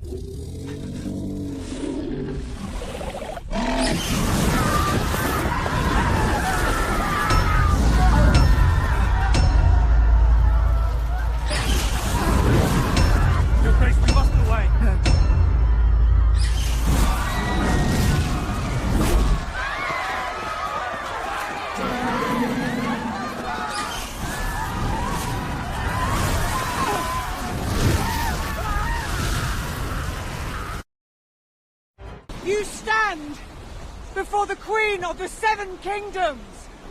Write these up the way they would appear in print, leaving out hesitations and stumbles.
Your Grace, we lost the way. You stand before the Queen of the Seven Kingdoms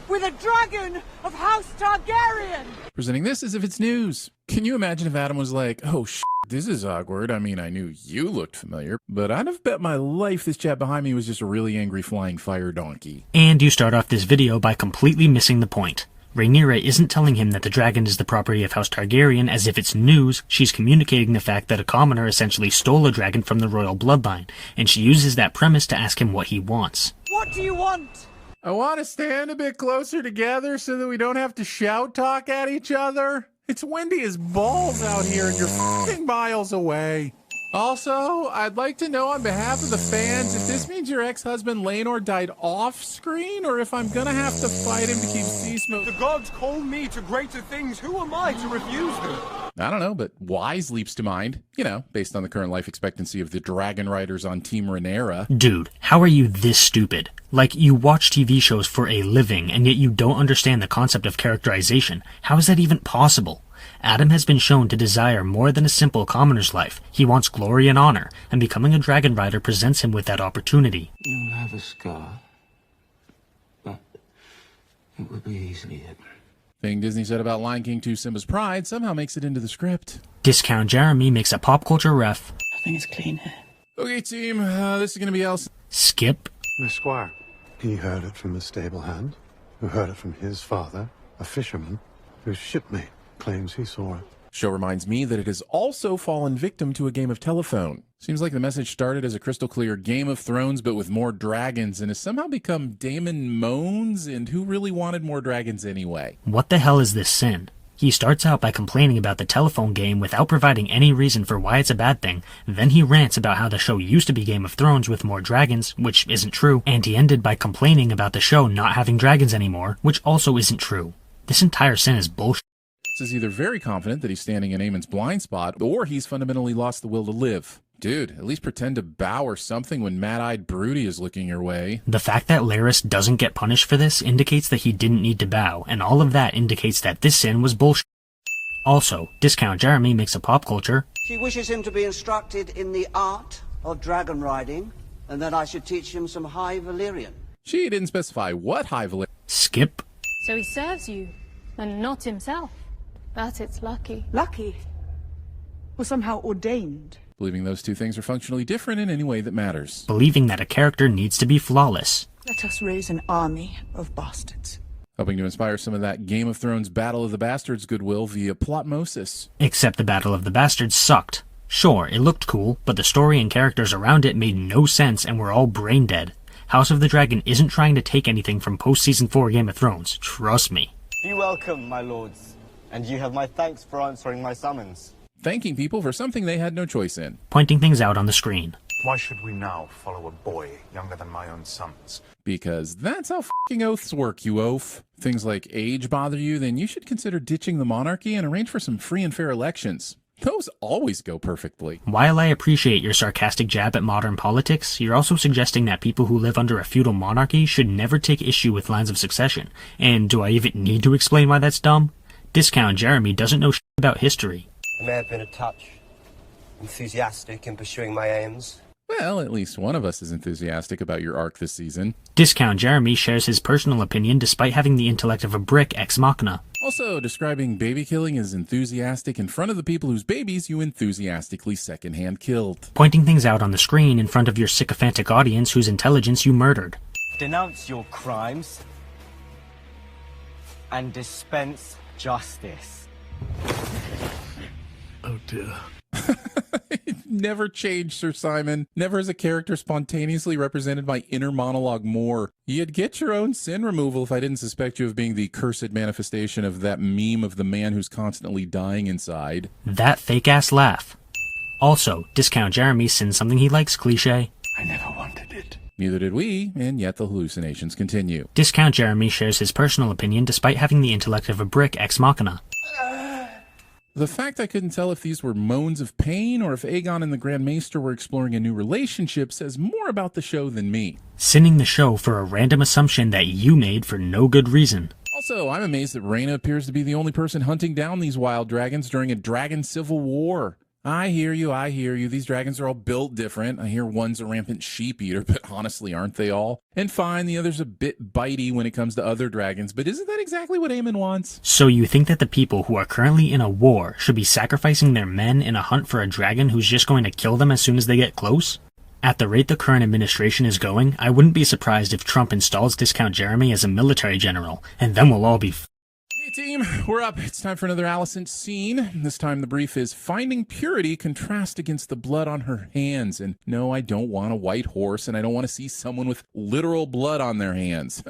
with a dragon of House Targaryen. Presenting this as if it's news. Can you imagine if Adam was like, oh this is awkward. I mean, I knew you looked familiar, but I'd have bet my life this chap behind me was just a really angry flying fire donkey. And you start off this video by completely missing the point. Rhaenyra isn't telling him that the dragon is the property of House Targaryen as if it's news. She's communicating the fact that a commoner essentially stole a dragon from the royal bloodline, and she uses that premise to ask him what he wants. What do you want? I want to stand a bit closer together so that we don't have to shout talk at each other. It's windy as balls out here and you're f***ing miles away. Also, I'd like to know on behalf of the fans if this means your ex-husband Laenor died off-screen or if I'm gonna have to fight him to keep sea-smoke. The gods call me to greater things. Who am I to refuse them? I don't know, but wise leaps to mind. You know, based on the current life expectancy of the dragon riders on Team Rhaenyra. Dude, how are you this stupid? Like, you watch TV shows for a living, and yet you don't understand the concept of characterization. How is that even possible? Adam has been shown to desire more than a simple commoner's life. He wants glory and honor, and becoming a dragon rider presents him with that opportunity. You'll have a scar, but it will be easily hidden. Thing Disney said about Lion King 2 Simba's Pride somehow makes it into the script. Discount Jeremy makes a pop culture ref. I think it's clean here. Okay, team, this is gonna be Elsa. Skip. The squire. He heard it from a stable hand, who heard it from his father, a fisherman, whose shipmate claims he saw it. Show reminds me that it has also fallen victim to a game of telephone. Seems like the message started as a crystal clear Game of Thrones, but with more dragons, and has somehow become Daemon Moans, and who really wanted more dragons anyway? What the hell is this sin? He starts out by complaining about the telephone game without providing any reason for why it's a bad thing, then he rants about how the show used to be Game of Thrones with more dragons, which isn't true, and he ended by complaining about the show not having dragons anymore, which also isn't true. This entire sin is bullshit. Is either very confident that he's standing in Aemon's blind spot, or he's fundamentally lost the will to live. Dude, at least pretend to bow or something when mad-eyed Broody is looking your way. The fact that Larys doesn't get punished for this indicates that he didn't need to bow, and all of that indicates that this sin was bullshit. Also, Discount Jeremy makes a pop culture. She wishes him to be instructed in the art of dragon riding, and that I should teach him some High Valyrian. She didn't specify what High Valyrian. Skip. So he serves you, and not himself. But it's lucky. Lucky? Or somehow ordained? Believing those two things are functionally different in any way that matters. Believing that a character needs to be flawless. Let us raise an army of bastards. Hoping to inspire some of that Game of Thrones Battle of the Bastards goodwill via plotmosis. Except the Battle of the Bastards sucked. Sure, it looked cool, but the story and characters around it made no sense and were all brain dead. House of the Dragon isn't trying to take anything from post-season 4 Game of Thrones, trust me. Be welcome, my lords, and you have my thanks for answering my summons. Thanking people for something they had no choice in. Pointing things out on the screen. Why should we now follow a boy younger than my own sons? Because that's how f***ing oaths work, you oaf. Things like age bother you, then you should consider ditching the monarchy and arrange for some free and fair elections. Those always go perfectly. While I appreciate your sarcastic jab at modern politics, you're also suggesting that people who live under a feudal monarchy should never take issue with lines of succession. And do I even need to explain why that's dumb? Discount Jeremy doesn't know shit about history. I may have been a touch enthusiastic in pursuing my aims. Well, at least one of us is enthusiastic about your arc this season. Discount Jeremy shares his personal opinion despite having the intellect of a brick ex machina. Also, describing baby killing as enthusiastic in front of the people whose babies you enthusiastically secondhand killed. Pointing things out on the screen in front of your sycophantic audience whose intelligence you murdered. Denounce your crimes and dispense justice. Oh dear. Never change, Sir Simon. Never is a character spontaneously represented by inner monologue more. You'd get your own sin removal if I didn't suspect you of being the cursed manifestation of that meme of the man who's constantly dying inside. That fake-ass laugh. Also, Discount Jeremy sins something he likes cliche. I never wanted it. Neither did we, and yet the hallucinations continue. Discount Jeremy shares his personal opinion despite having the intellect of a brick ex machina. The fact I couldn't tell if these were moans of pain or if Aegon and the Grand Maester were exploring a new relationship says more about the show than me. Sinning the show for a random assumption that you made for no good reason. Also, I'm amazed that Rhaena appears to be the only person hunting down these wild dragons during a dragon civil war. I hear you. These dragons are all built different. I hear one's a rampant sheep eater, but honestly, aren't they all? And fine, the other's a bit bitey when it comes to other dragons, but isn't that exactly what Aemon wants? So you think that the people who are currently in a war should be sacrificing their men in a hunt for a dragon who's just going to kill them as soon as they get close? At the rate the current administration is going, I wouldn't be surprised if Trump installs Discount Jeremy as a military general, and then we'll all be Hey team, we're up. It's time for another Alicent scene. This time the brief is finding purity contrast against the blood on her hands. And no, I don't want a white horse, and I don't want to see someone with literal blood on their hands.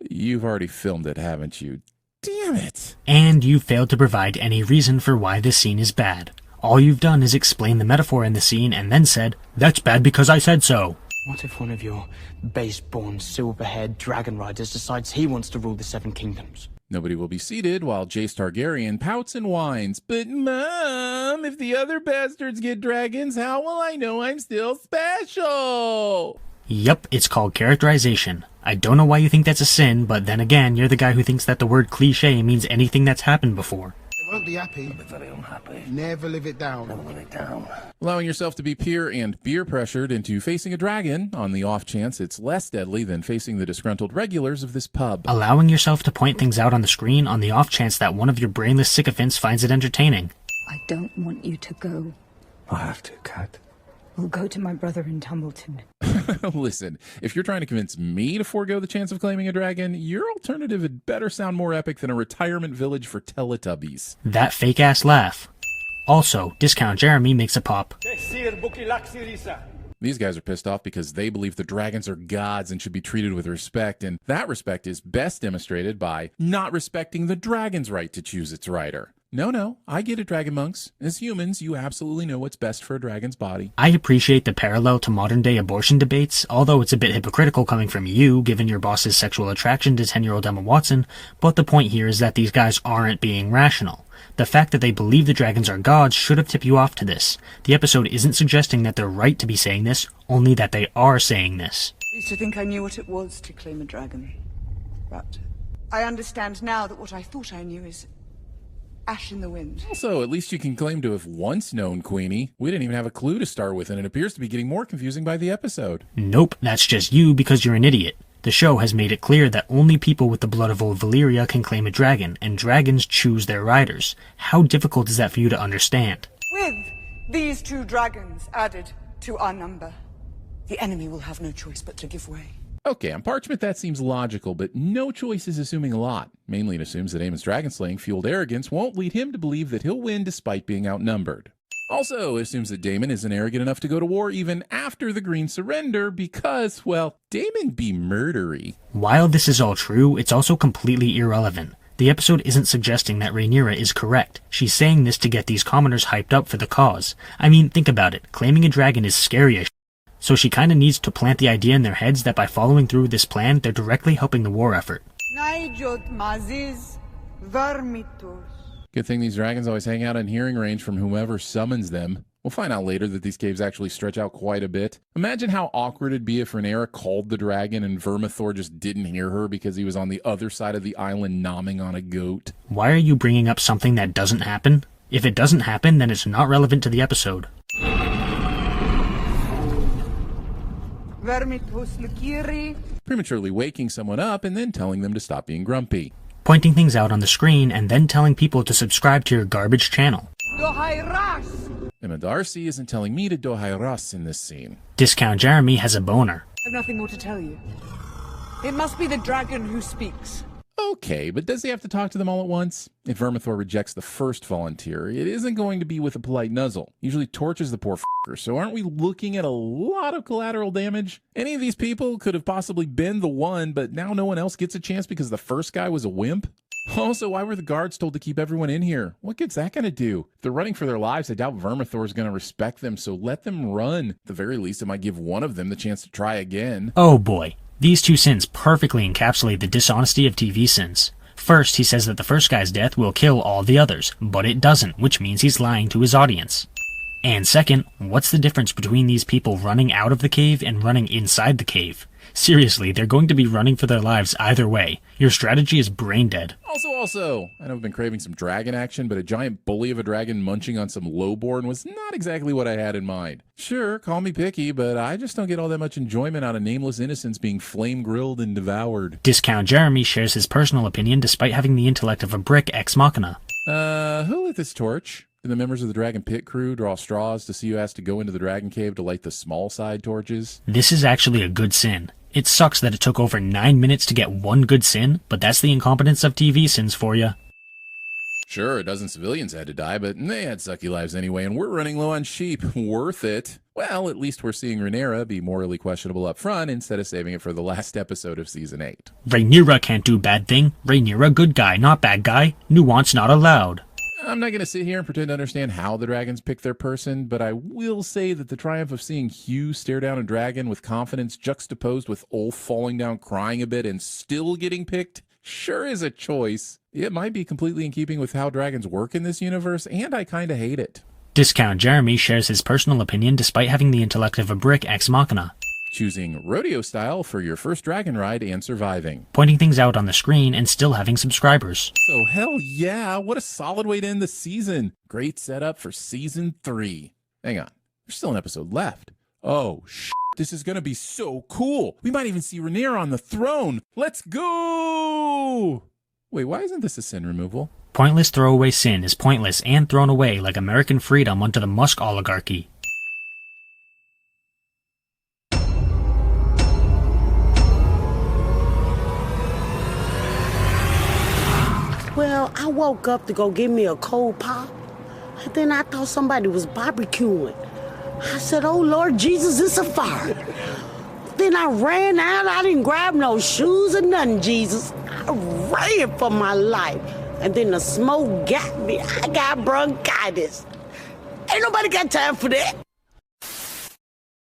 You've already filmed it, haven't you? Damn it. And you failed to provide any reason for why this scene is bad. All you've done is explain the metaphor in the scene and then said, "That's bad because I said so." What if one of your base-born, silver-haired dragon riders decides he wants to rule the Seven Kingdoms? Nobody will be seated while Jace Targaryen pouts and whines. But Mom, if the other bastards get dragons, how will I know I'm still special? Yup, it's called characterization. I don't know why you think that's a sin, but then again, you're the guy who thinks that the word cliche means anything that's happened before. Won't be happy. I'll be very unhappy. Never live it down. Never live it down. Allowing yourself to be peer and beer pressured into facing a dragon on the off chance it's less deadly than facing the disgruntled regulars of this pub. Allowing yourself to point things out on the screen on the off chance that one of your brainless sycophants finds it entertaining. I don't want you to go. I have to, Kat. We'll go to my brother in Tumbleton. Listen, if you're trying to convince me to forego the chance of claiming a dragon, your alternative had better sound more epic than a retirement village for Teletubbies. That fake-ass laugh. Also, Discount Jeremy makes a pop. These guys are pissed off because they believe the dragons are gods and should be treated with respect, and that respect is best demonstrated by not respecting the dragon's right to choose its rider. No, I get it, Dragon Monks. As humans, you absolutely know what's best for a dragon's body. I appreciate the parallel to modern-day abortion debates, although it's a bit hypocritical coming from you, given your boss's sexual attraction to 10-year-old Emma Watson, but the point here is that these guys aren't being rational. The fact that they believe the dragons are gods should have tipped you off to this. The episode isn't suggesting that they're right to be saying this, only that they are saying this. I used to think I knew what it was to claim a dragon. But I understand now that what I thought I knew is ash in the wind. Also, at least you can claim to have once known Queenie. We didn't even have a clue to start with, and it appears to be getting more confusing by the episode. Nope, that's just you because you're an idiot. The show has made it clear that only people with the blood of old Valyria can claim a dragon, and dragons choose their riders. How difficult is that for you to understand? With these two dragons added to our number, the enemy will have no choice but to give way. Okay, on parchment that seems logical, but no choice is assuming a lot. Mainly it assumes that Aemon's dragon-slaying fueled arrogance won't lead him to believe that he'll win despite being outnumbered. Also, it assumes that Daemon isn't arrogant enough to go to war even after the Green surrender because, well, Daemon be murdery. While this is all true, it's also completely irrelevant. The episode isn't suggesting that Rhaenyra is correct. She's saying this to get these commoners hyped up for the cause. I mean, think about it. Claiming a dragon is scary as so she kinda needs to plant the idea in their heads that by following through with this plan, they're directly helping the war effort. Good thing these dragons always hang out in hearing range from whomever summons them. We'll find out later that these caves actually stretch out quite a bit. Imagine how awkward it'd be if Rhaenyra called the dragon and Vermithor just didn't hear her because he was on the other side of the island nomming on a goat. Why are you bringing up something that doesn't happen? If it doesn't happen, then it's not relevant to the episode. Prematurely waking someone up and then telling them to stop being grumpy. Pointing things out on the screen and then telling people to subscribe to your garbage channel. Emma Darcy isn't telling me to dohai ras in this scene. Discount Jeremy has a boner. I have nothing more to tell you. It must be the dragon who speaks. Okay, but does he have to talk to them all at once? If Vermithor rejects the first volunteer, it isn't going to be with a polite nuzzle. Usually torches the poor f***er, so aren't we looking at a lot of collateral damage? Any of these people could have possibly been the one, but now no one else gets a chance because the first guy was a wimp? Also, why were the guards told to keep everyone in here? What good's that going to do? If they're running for their lives, I doubt Vermithor's going to respect them, so let them run. At the very least, it might give one of them the chance to try again. Oh boy. These two sins perfectly encapsulate the dishonesty of TVSins. First, he says that the first guy's death will kill all the others, but it doesn't, which means he's lying to his audience. And second, what's the difference between these people running out of the cave and running inside the cave? Seriously, they're going to be running for their lives either way. Your strategy is brain dead. Also, I know I've been craving some dragon action, but a giant bully of a dragon munching on some lowborn was not exactly what I had in mind. Sure, call me picky, but I just don't get all that much enjoyment out of nameless innocents being flame-grilled and devoured. Discount Jeremy shares his personal opinion despite having the intellect of a brick ex machina. Who lit this torch? Did the members of the Dragon Pit crew draw straws to see who has to go into the Dragon Cave to light the small side torches? This is actually a good sin. It sucks that it took over 9 minutes to get one good sin, but that's the incompetence of TVSins for you. Sure, a dozen civilians had to die, but they had sucky lives anyway, and we're running low on sheep. Worth it. Well, at least we're seeing Rhaenyra be morally questionable up front instead of saving it for the last episode of Season 8. Rhaenyra can't do bad thing. Rhaenyra good guy, not bad guy. Nuance not allowed. I'm not going to sit here and pretend to understand how the dragons pick their person, but I will say that the triumph of seeing Hugh stare down a dragon with confidence juxtaposed with Ulf falling down crying a bit and still getting picked sure is a choice. It might be completely in keeping with how dragons work in this universe, and I kind of hate it. Discount Jeremy shares his personal opinion despite having the intellect of a brick ex machina. Choosing rodeo style for your first dragon ride and surviving. Pointing things out on the screen and still having subscribers. So hell yeah, what a solid way to end the season. Great setup for Season 3. Hang on, there's still an episode left. Oh, this is gonna be so cool. We might even see Rhaenyra on the throne. Let's go! Wait, why isn't this a sin removal? Pointless throwaway sin is pointless and thrown away like American freedom onto the Musk oligarchy. Well, I woke up to go get me a cold pop, and then I thought somebody was barbecuing. I said, oh, Lord Jesus, it's a fire. Then I ran out. I didn't grab no shoes or nothing, Jesus. I ran for my life. And then the smoke got me. I got bronchitis. Ain't nobody got time for that.